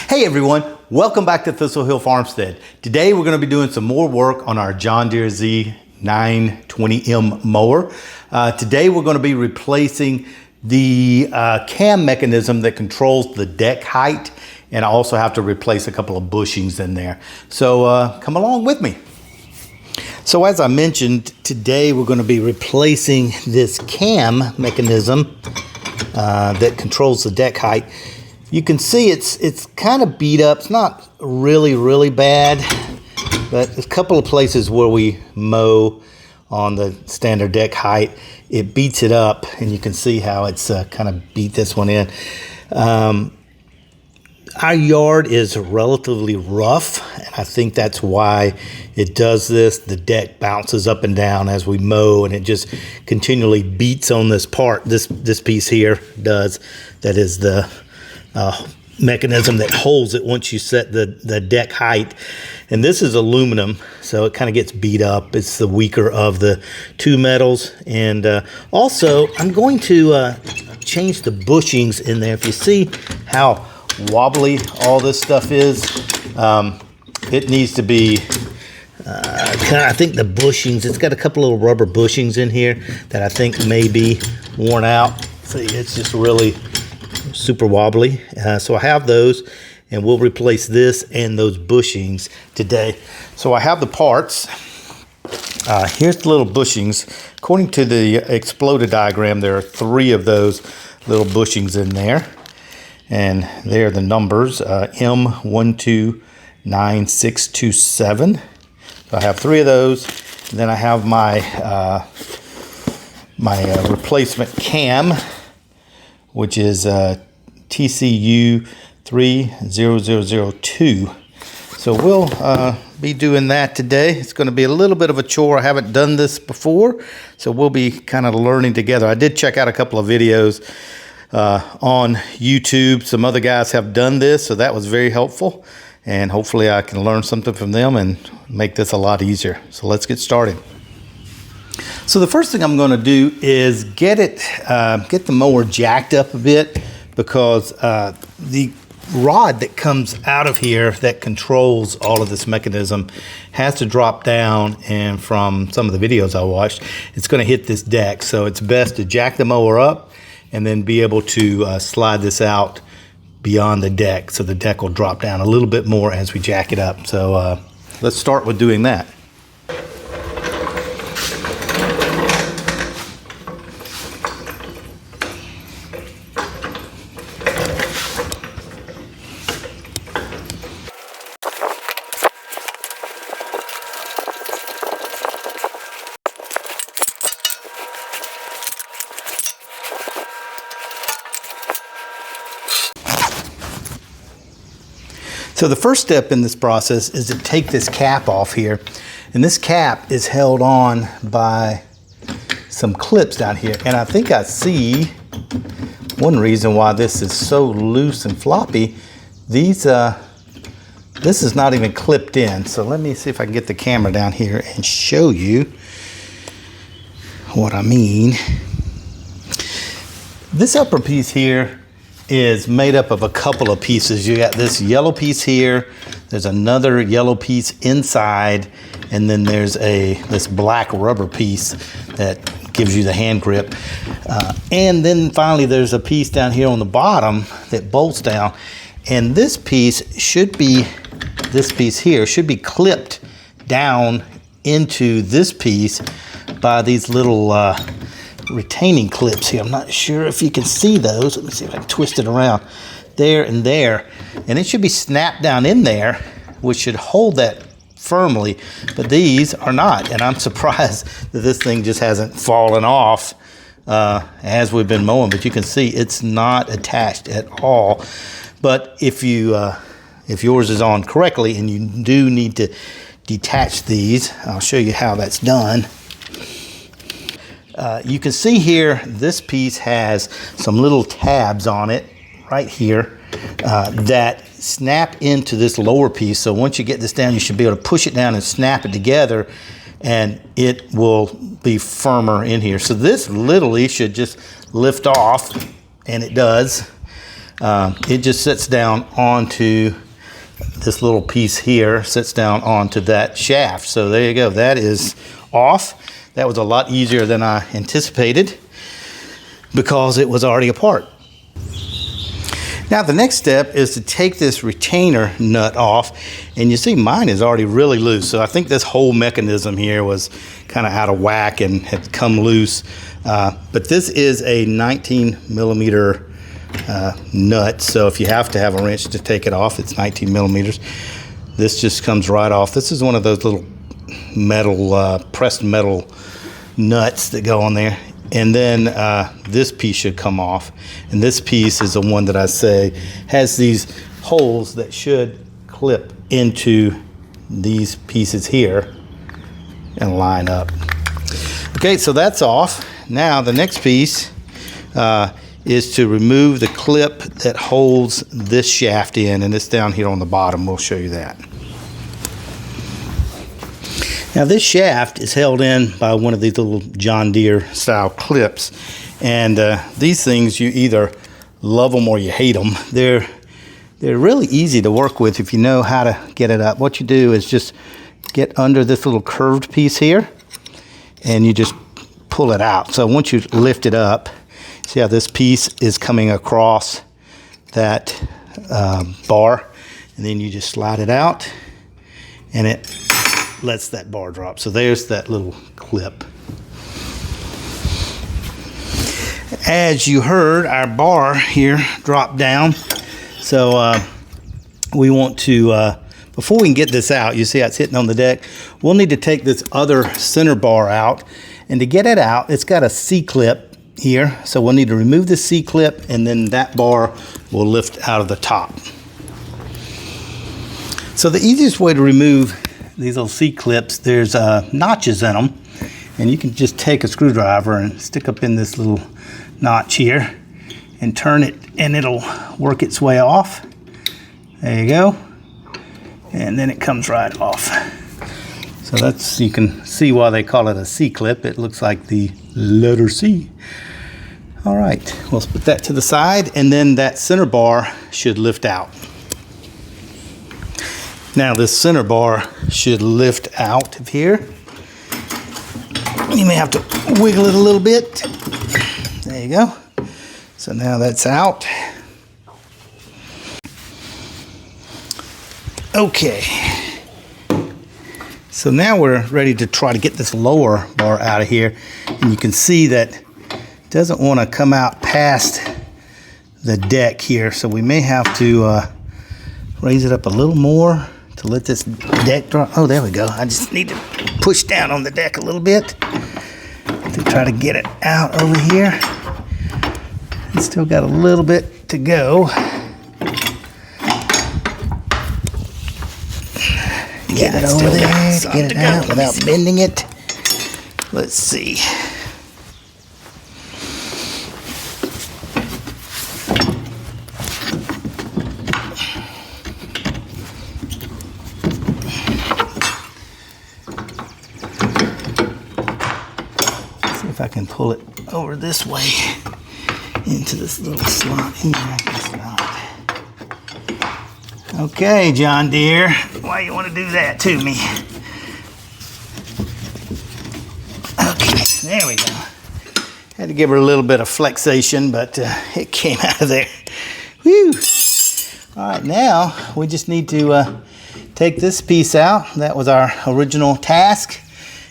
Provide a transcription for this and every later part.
Hey everyone, welcome back to Thistle Hill Farmstead. Today we're going to be doing some more work on our John Deere Z920M mower. Today we're going to be replacing the cam mechanism that controls the deck height, and I also have to replace a couple of bushings in there. So come along with me. So as I mentioned, today we're going to be replacing this cam mechanism that controls the deck height. You can see it's kind of beat up. It's not really bad, but there's a couple of places where we mow on the standard deck height, it beats it up, and you can see how it's kind of beat this one in. Our yard is relatively rough, and I think that's why it does this. The deck bounces up and down as we mow, and it just continually beats on this part. This piece here does. That is the mechanism that holds it once you set the deck height. And this is aluminum, so it kind of gets beat up. It's the weaker of the two metals. And also, I'm going to change the bushings in there. If you see how wobbly all this stuff is, it needs to be I think the bushings, it's got a couple little rubber bushings in here that I think may be worn out. See, it's just really super wobbly. So I have those, and we'll replace this and those bushings today. So I have the parts. Here's the little bushings. According to the exploded diagram, there are 3 of those little bushings in there, and they're the numbers M129627. So I have 3 of those. And then I have my replacement cam, which is TCU 30002. So we'll be doing that today. It's going to be a little bit of a chore. I haven't done this before, so we'll be kind of learning together. I did check out a couple of videos on YouTube. Some other guys have done this, so that was very helpful, and hopefully I can learn something from them and make this a lot easier. So let's get started. So the first thing I'm going to do is get the mower jacked up a bit, because the rod that comes out of here that controls all of this mechanism has to drop down, and from some of the videos I watched, it's going to hit this deck. So it's best to jack the mower up and then be able to slide this out beyond the deck, so the deck will drop down a little bit more as we jack it up. So let's start with doing that. So the first step in this process is to take this cap off here. And this cap is held on by some clips down here. And I think I see one reason why this is so loose and floppy. This is not even clipped in. So let me see if I can get the camera down here and show you what I mean. This upper piece here is made up of a couple of pieces. You got this yellow piece here, there's another yellow piece inside, and then there's this black rubber piece that gives you the hand grip. And then finally there's a piece down here on the bottom that bolts down. And this piece here should be clipped down into this piece by these little retaining clips here. I'm not sure if you can see those. Let me see if I can twist it around there and there, and it should be snapped down in there, which should hold that firmly, but these are not, and I'm surprised that this thing just hasn't fallen off as we've been mowing. But you can see it's not attached at all. But if yours is on correctly, and you do need to detach these, I'll show you how that's done. You can see here, this piece has some little tabs on it right here that snap into this lower piece. So once you get this down, you should be able to push it down and snap it together, and it will be firmer in here. So this literally should just lift off, and it does. it just sits down onto this little piece here, sits down onto that shaft. So there you go, that is off. That was a lot easier than I anticipated because it was already apart. Now the next step is to take this retainer nut off, and you see mine is already really loose. So I think this whole mechanism here was kind of out of whack and had come loose. But this is a 19 millimeter nut, so if you have to have a wrench to take it off, it's 19 millimeters. This just comes right off. This is one of those little metal, pressed metal nuts that go on there. And then this piece should come off, and this piece is the one that I say has these holes that should clip into these pieces here and line up. Okay, so that's off. Now the next piece is to remove the clip that holds this shaft in, and it's down here on the bottom. We'll show you that. Now this shaft is held in by one of these little John Deere style clips, and these things, you either love them or you hate them. They're really easy to work with if you know how to get it up. What you do is just get under this little curved piece here, and you just pull it out. So once you lift it up, see how this piece is coming across that bar, and then you just slide it out, and it lets that bar drop. So there's that little clip. As you heard, our bar here dropped down. So we want to, before we can get this out, you see how it's hitting on the deck, we'll need to take this other center bar out. And to get it out, it's got a C-clip here. So we'll need to remove the C-clip, and then that bar will lift out of the top. So the easiest way to remove these little C-clips, there's notches in them, and you can just take a screwdriver and stick up in this little notch here and turn it, and it'll work its way off. There you go, and then it comes right off. So that's, you can see why they call it a C-clip. It looks like the letter C. All right, we'll put that to the side, and then that center bar should lift out. Now this center bar should lift out of here. You may have to wiggle it a little bit. There you go. So now that's out. Okay. So now we're ready to try to get this lower bar out of here. And you can see that it doesn't want to come out past the deck here. So we may have to raise it up a little more to let this deck drop. Oh, there we go. I just need to push down on the deck a little bit to try to get it out over here. It's still got a little bit to go. Get it over there, get it out without bending it. Let's see. If I can pull it over this way into this little slot here. I guess not. Okay, John Deere, why you want to do that to me? Okay, there we go. Had to give her a little bit of flexation, but it came out of there. Whew. All right, now we just need to take this piece out. That was our original task,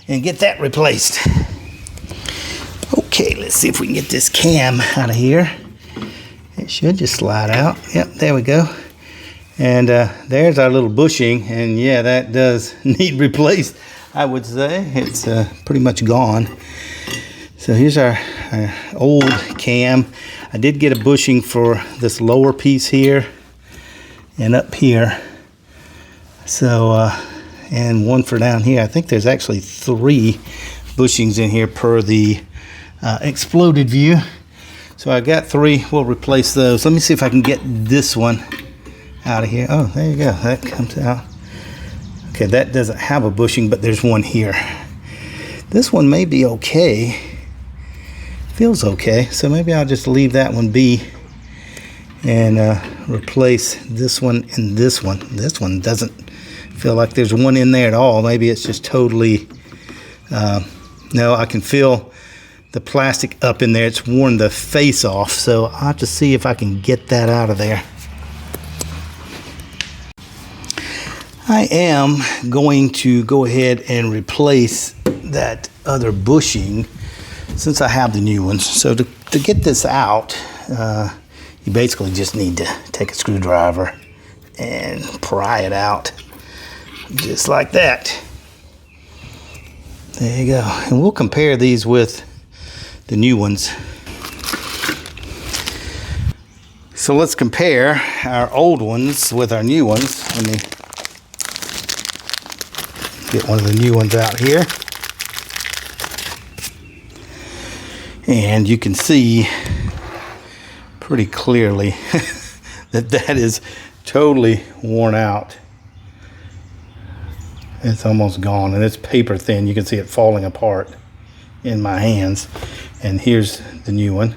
and get that replaced. Okay, let's see if we can get this cam out of here. It should just slide out. Yep, there we go. And there's our little bushing, and yeah, that does need replaced, I would say. It's pretty much gone. So here's our old cam. I did get a bushing for this lower piece here and up here. So, and one for down here. I think there's actually 3 bushings in here per the exploded view. So I got 3. We'll replace those. Let me see if I can get this one out of here. Oh, there you go. That comes out. Okay, that doesn't have a bushing, but there's one here. This one may be okay. Feels okay. So maybe I'll just leave that one be and replace this one and this one. This one doesn't feel like there's one in there at all. Maybe it's just totally, no, I can feel the plastic up in there. It's worn the face off, so I'll have to see if I can get that out of there. I am going to go ahead and replace that other bushing since I have the new ones. So to get this out, you basically just need to take a screwdriver and pry it out just like that. There you go. And we'll compare these with the new ones. So let's compare our old ones with our new ones. Let me get one of the new ones out here. And you can see pretty clearly that is totally worn out. It's almost gone, and it's paper thin. You can see it falling apart in my hands. And here's the new one.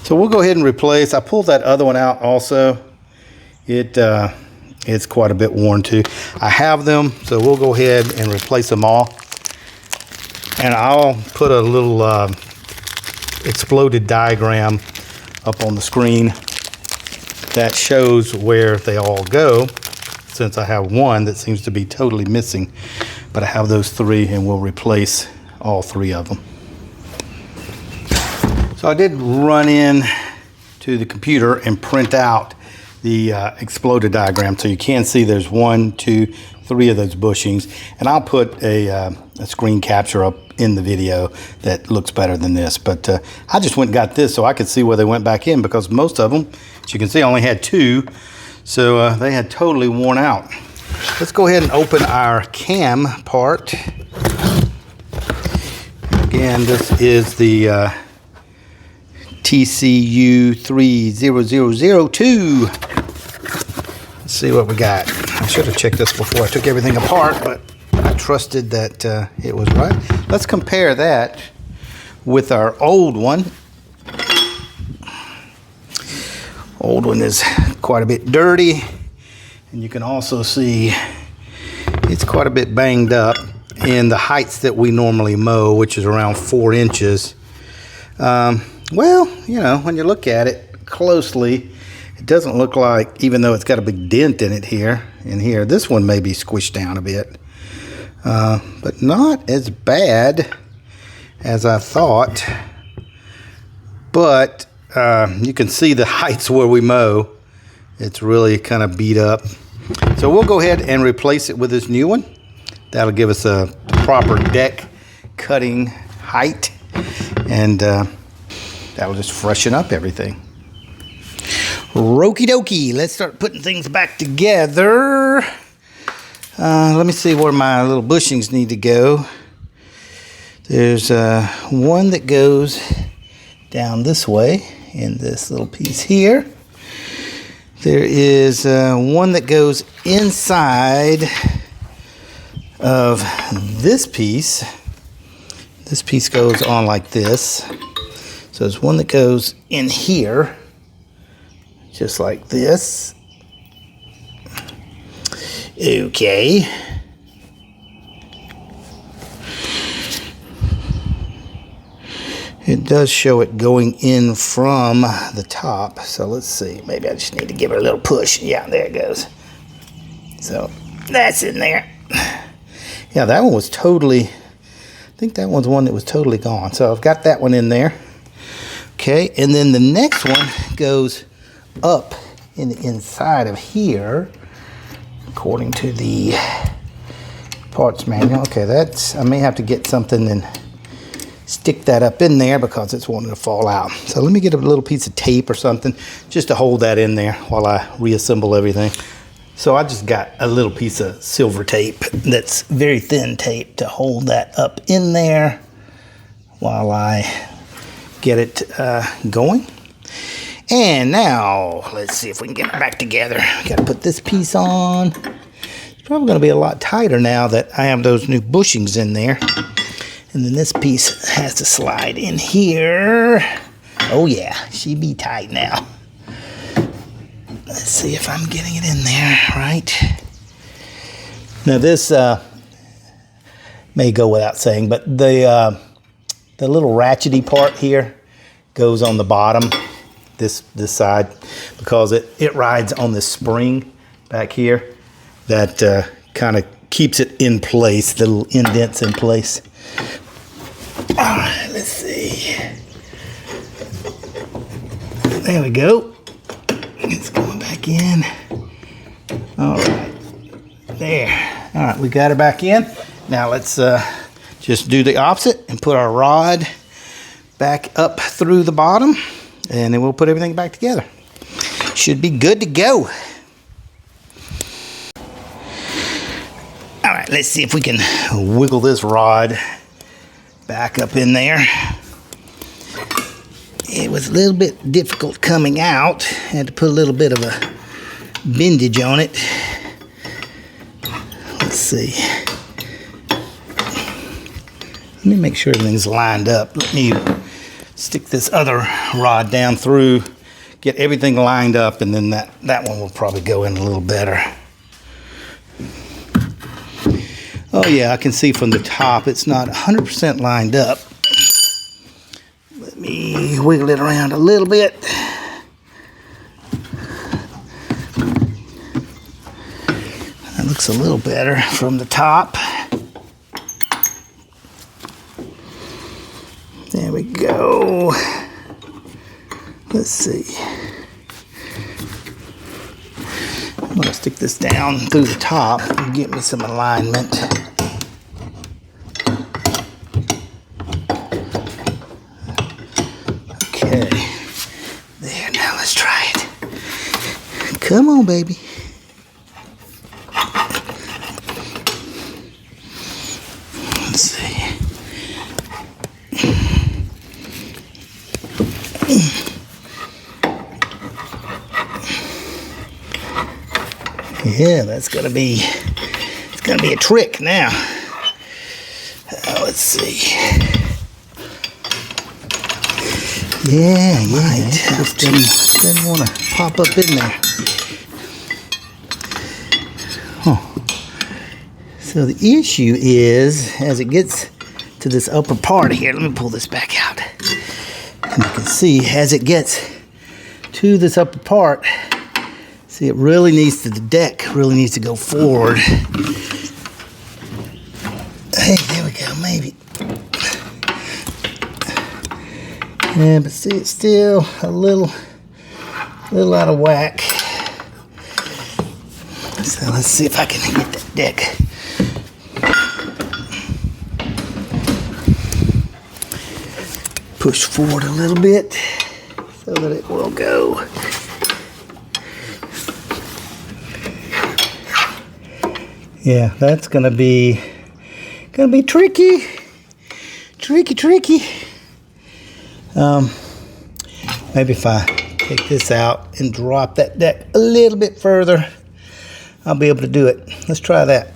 So we'll go ahead and replace. I pulled that other one out also. It's quite a bit worn too. I have them, so we'll go ahead and replace them all. And I'll put a little exploded diagram up on the screen that shows where they all go, since I have one that seems to be totally missing. But I have those three, and we'll replace all three of them. So I did run in to the computer and print out the exploded diagram, so you can see there's 1, 2, 3 of those bushings, and I'll put a screen capture up in the video that looks better than this. But I just went and got this so I could see where they went back in, because most of them, as you can see, only had 2, so they had totally worn out. Let's go ahead and open our cam part. Again, this is the TCU 30002. Let's see what we got. I should have checked this before I took everything apart, but I trusted that it was right. Let's compare that with our old one. Old one is quite a bit dirty, and you can also see it's quite a bit banged up in the heights that we normally mow, which is around 4 inches. Well, you know, when you look at it closely, it doesn't look like, even though it's got a big dent in it here and here, this one may be squished down a bit, but not as bad as I thought. But you can see the heights where we mow. It's really kind of beat up. So we'll go ahead and replace it with this new one. That'll give us a proper deck cutting height, and that'll just freshen up everything. Okie dokie, let's start putting things back together. Let me see where my little bushings need to go. There's one that goes down this way in this little piece here. There is one that goes inside of this piece. This piece goes on like this. So there's one that goes in here, just like this. Okay. It does show it going in from the top. So let's see. Maybe I just need to give it a little push. Yeah, there it goes. So that's in there. Yeah, that one was totally, I think that one's one that was totally gone. So I've got that one in there. Okay, and then the next one goes up in the inside of here, according to the parts manual. Okay, that's, I may have to get something and stick that up in there because it's wanting to fall out. So let me get a little piece of tape or something just to hold that in there while I reassemble everything. So I just got a little piece of silver tape that's very thin tape to hold that up in there while I get it going. And now let's see if we can get it back together. Got to put this piece on. It's probably going to be a lot tighter now that I have those new bushings in there. And then this piece has to slide in here. Oh yeah, she be tight now. Let's see if I'm getting it in there right. Now this may go without saying, but the little ratchety part here goes on the bottom, this side, because it rides on this spring back here that kind of keeps it in place, the little indents in place. All right, let's see. There we go. It's going back in. All right, there. All right, we got it back in. Now let's just do the opposite and put our rod back up through the bottom, and then we'll put everything back together. Should be good to go. All right, let's see if we can wiggle this rod back up in there. It was a little bit difficult coming out. Had to put a little bit of a bendage on it. Let's see. Let me make sure everything's lined up. Let me stick this other rod down through, get everything lined up, and then that one will probably go in a little better. Oh yeah, I can see from the top it's not 100% lined up. Let me wiggle it around a little bit. That looks a little better from the top. There we go. Let's see. I'm going to stick this down through the top and get me some alignment. Okay. There, now let's try it. Come on, baby. Let's see. Yeah, it's gonna be a trick now. Let's see. Yeah, it just didn't want to pop up in there. Huh. So the issue is, as it gets to this upper part here, let me pull this back out. And you can see, as it gets to this upper part, see, it really needs to, the deck really needs to go forward. Hey, there we go, maybe. Yeah, but see, it's still a little out of whack. So let's see if I can get that deck. Push forward a little bit so that it will go. Yeah, that's gonna be tricky. Maybe if I take this out and drop that deck a little bit further, I'll be able to do it. Let's try that.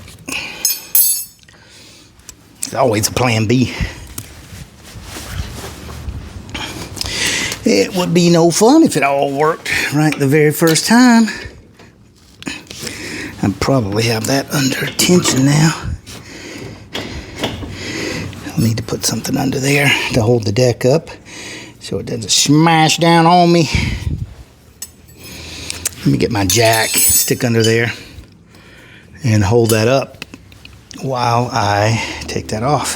It's always a plan B. It would be no fun if it all worked right the very first time. I probably have that under tension now. I'll need to put something under there to hold the deck up so it doesn't smash down on me. Let me get my jack, stick under there, and hold that up while I take that off.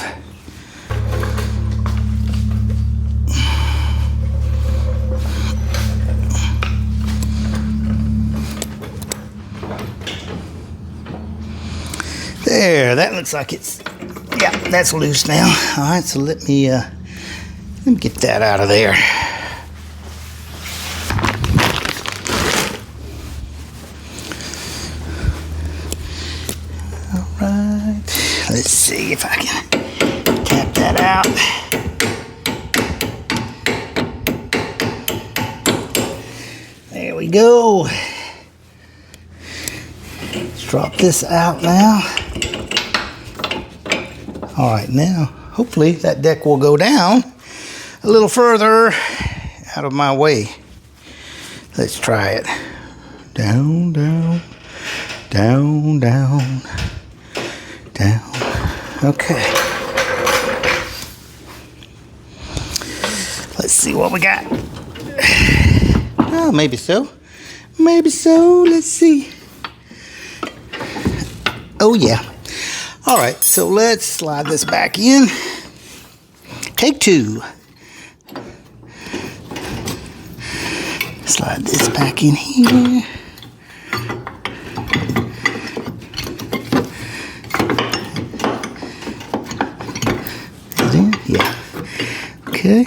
There, that looks like it's, yeah, that's loose now. All right, so let me get that out of there. All right, let's see if I can tap that out. There we go. Let's drop this out now. All right, now, hopefully that deck will go down a little further out of my way. Let's try it. Down, down, down, down, down. Okay. Let's see what we got. Oh, maybe so. Maybe so. Let's see. Oh, yeah. All right, so let's slide this back in. Take two. Slide this back in here. Yeah. Okay,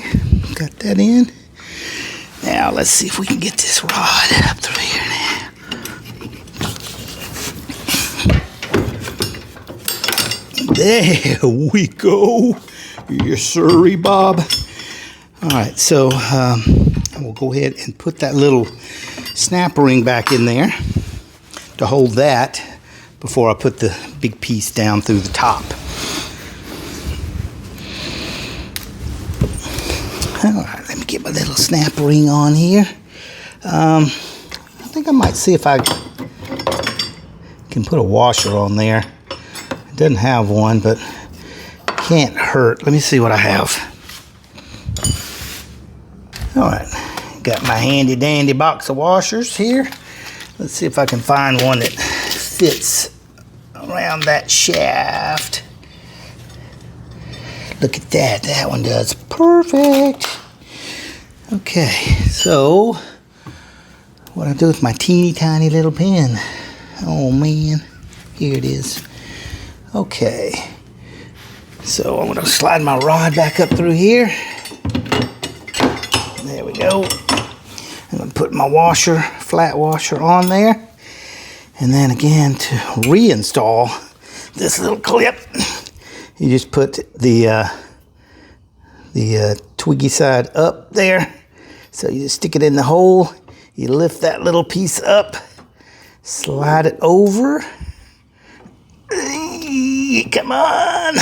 got that in. Now let's see if we can get this rod up through here now. There we go. Yes, sirree, Bob. All right, so I will go ahead and put that little snap ring back in there to hold that before I put the big piece down through the top. All right, let me get my little snap ring on here. I think I might see if I can put a washer on there. It doesn't have one, but can't hurt. Let me see what I have. All right, got my handy dandy box of washers here. Let's see if I can find one that fits around that shaft. Look at that, that one does perfect. Okay, so what I do with my teeny tiny little pen? Oh man, here it is. Okay, so I'm gonna slide my rod back up through here. There we go. I'm gonna put my washer, flat washer on there. And then again, to reinstall this little clip, you just put the twiggy side up there. So you just stick it in the hole, you lift that little piece up, slide it over. Come on,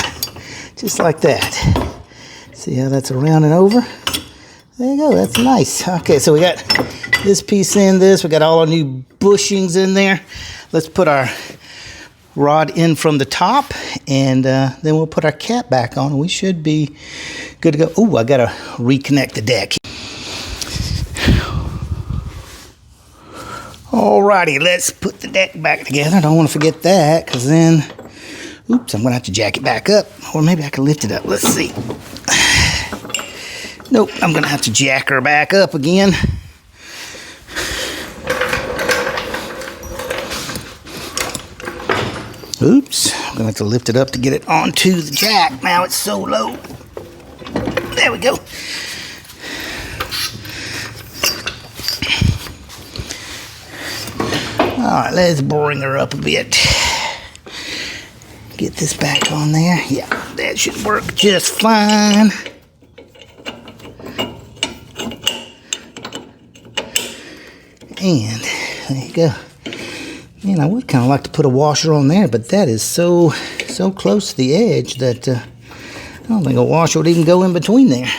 just like that. See how that's around and over? There you go, that's nice. Okay, so we got this piece in this, we got all our new bushings in there. Let's put our rod in from the top, and then we'll put our cap back on, and we should be good to go. Oh, I gotta reconnect the deck. Alrighty, let's put the deck back together. I don't want to forget that, because then, oops, I'm gonna have to jack it back up, or maybe I can lift it up. Let's see. Nope, I'm gonna have to jack her back up again. Oops, I'm gonna have to lift it up to get it onto the jack. Now it's so low. There we go. All right, let's bring her up a bit. Get this back on there. Yeah, that should work just fine. And there you go. Man, I would kind of like to put a washer on there, but that is so close to the edge that I don't think a washer would even go in between there.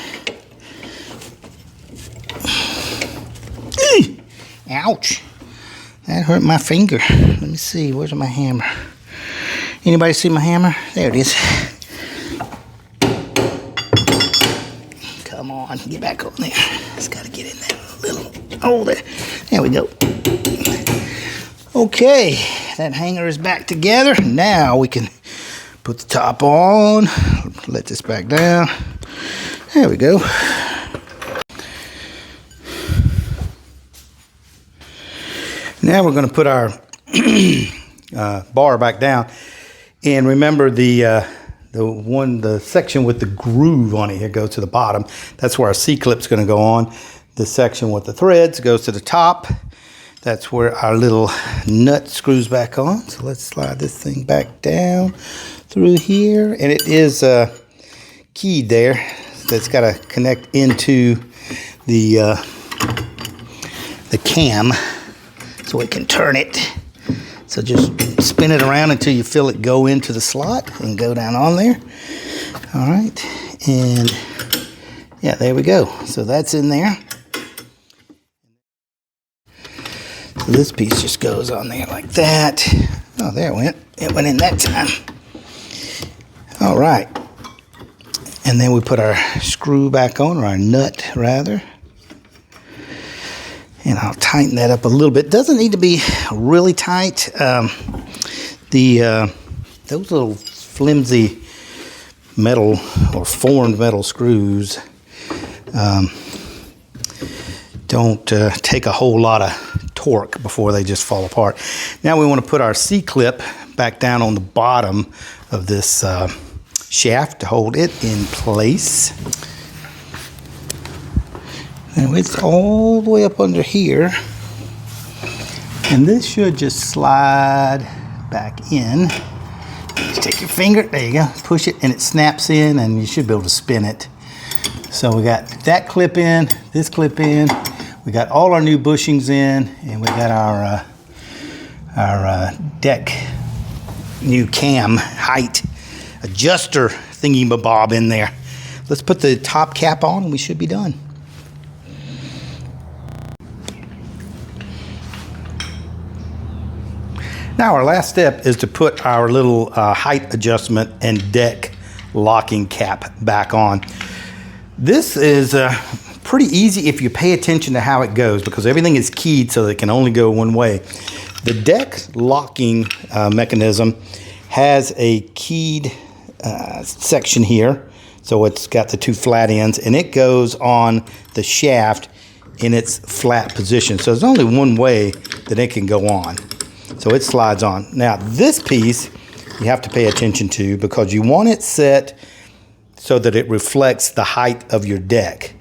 Ouch. That hurt my finger. Let me see, where's my hammer? Anybody see my hammer? There it is. Come on, get back on there. Just got to get in that little hole there. There we go. Okay, that hanger is back together. Now we can put the top on. Let this back down. There we go. Now we're going to put our bar back down. And remember the section with the groove on it here goes to the bottom. That's where our C-clip's going to go on. The section with the threads goes to the top. That's where our little nut screws back on. So let's slide this thing back down through here. And it is keyed there. That's got to connect into the cam so we can turn it. So just spin it around until you feel it go into the slot and go down on there. All right. And yeah, there we go. So that's in there. So this piece just goes on there like that. Oh, there it went. It went in that time. All right. And then we put our screw back on, or our nut rather. And I'll tighten that up a little bit. Doesn't need to be really tight. Those little flimsy metal or formed metal screws don't take a whole lot of torque before they just fall apart. Now we want to put our C-clip back down on the bottom of this shaft to hold it in place. And it's all the way up under here. And this should just slide back in. Just take your finger, there you go, push it and it snaps in and you should be able to spin it. So we got that clip in, this clip in, we got all our new bushings in, and we got our deck new cam height adjuster thingy-mabob in there. Let's put the top cap on and we should be done. Now our last step is to put our little height adjustment and deck locking cap back on. This is pretty easy if you pay attention to how it goes, because everything is keyed so that it can only go one way. The deck locking mechanism has a keyed section here, so it's got the two flat ends, and it goes on the shaft in its flat position. So there's only one way that it can go on. So it slides on. Now this piece you have to pay attention to, because you want it set so that it reflects the height of your deck.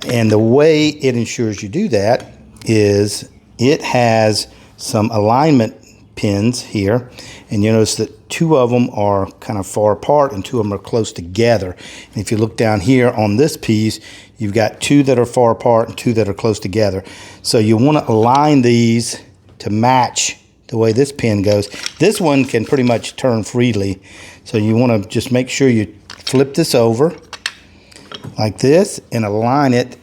And the way it ensures you do that is it has some alignment pins here, and you notice that two of them are kind of far apart and two of them are close together. And if you look down here on this piece, you've got two that are far apart and two that are close together. So you want to align these to match the way this pin goes. This one can pretty much turn freely, so you want to just make sure you flip this over like this and align it.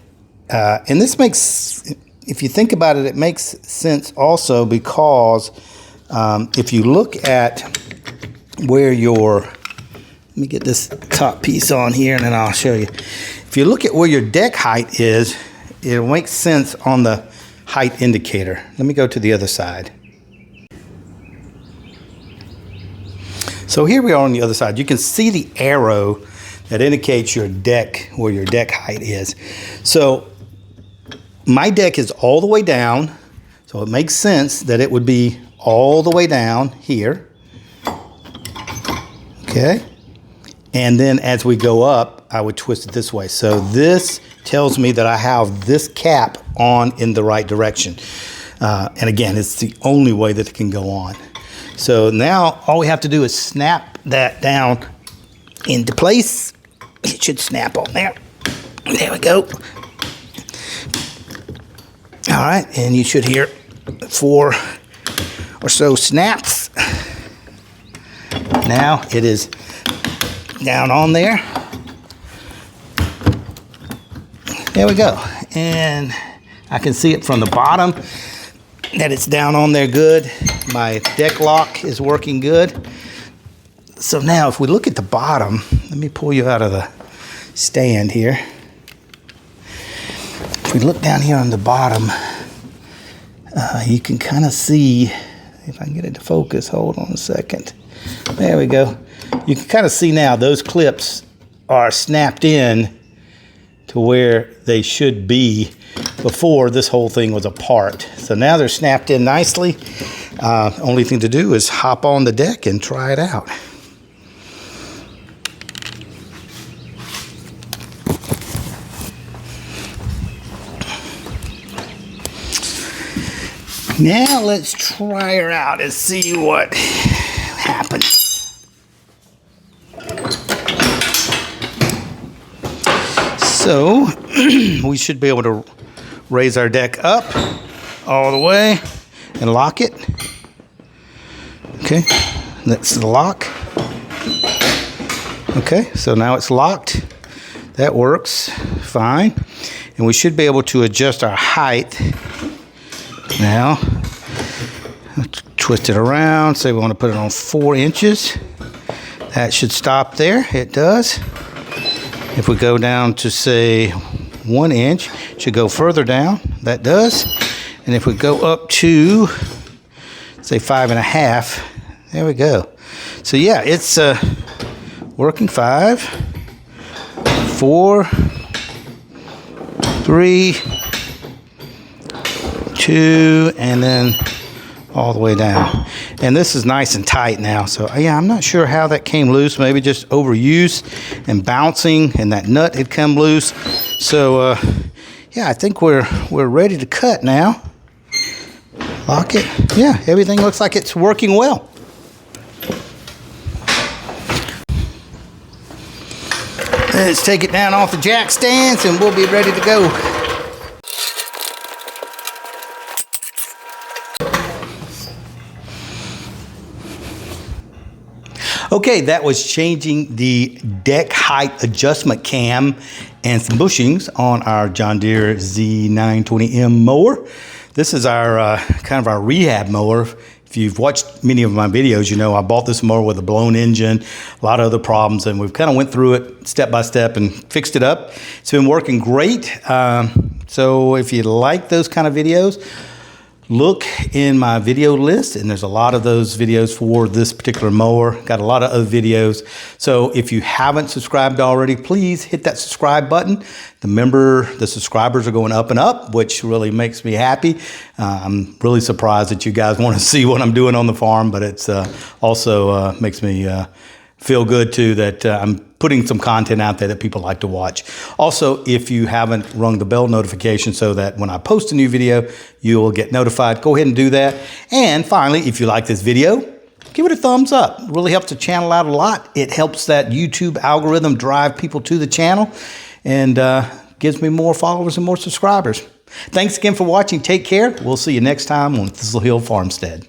And this makes, if you think about it, it makes sense also because if you look at where your, let me get this top piece on here and then I'll show you. If you look at where your deck height is, it makes sense on the height indicator. Let me go to the other side. So here we are on the other side. You can see the arrow that indicates your deck, where your deck height is. So my deck is all the way down, so it makes sense that it would be all the way down here. Okay. And then as we go up, I would twist it this way. So this tells me that I have this cap on in the right direction. And again, it's the only way that it can go on. So now all we have to do is snap that down into place. It should snap on there. There we go. All right, and you should hear 4 or so snaps. Now it is down on there. There we go. And I can see it from the bottom that it's down on there good. My deck lock is working good. So now if we look at the bottom, let me pull you out of the stand here. If we look down here on the bottom, you can kind of see, if I can get it to focus, hold on a second. There we go. You can kind of see now those clips are snapped in to where they should be before this whole thing was apart. So now they're snapped in nicely. Only thing to do is hop on the deck and try it out. Now let's try her out and see what happens. So we should be able to raise our deck up all the way and lock it. Okay, that's the lock. Okay, so now it's locked. That works fine. And we should be able to adjust our height now twist it around. Say we want to put it on 4 inches. That should stop there. It does. If we go down to say 1 inch, it should go further down. That does. And if we go up to say 5.5, there we go. So yeah, it's working. 5, 4, 3, 2, and then all the way down. And this is nice and tight now. So yeah, I'm not sure how that came loose. Maybe just overuse and bouncing, and that nut had come loose. So yeah, I think we're ready to cut now. Lock it. Yeah, everything looks like it's working well. Let's take it down off the jack stands and we'll be ready to go. Okay, that was changing the deck height adjustment cam and some bushings on our John Deere Z920M mower. This is our kind of our rehab mower. If you've watched many of my videos, you know I bought this mower with a blown engine, a lot of other problems, and we've kind of went through it step by step and fixed it up. It's been working great. So if you like those kind of videos, look in my video list, and there's a lot of those videos for this particular mower. Got a lot of other videos. So if you haven't subscribed already, please hit that subscribe button. The subscribers are going up and up, which really makes me happy. I'm really surprised that you guys want to see what I'm doing on the farm, but it's also makes me feel good too that I'm putting some content out there that people like to watch. Also, if you haven't rung the bell notification so that when I post a new video, you will get notified, go ahead and do that. And finally, if you like this video, give it a thumbs up. It really helps the channel out a lot. It helps that YouTube algorithm drive people to the channel and gives me more followers and more subscribers. Thanks again for watching. Take care. We'll see you next time on Thistle Hill Farmstead.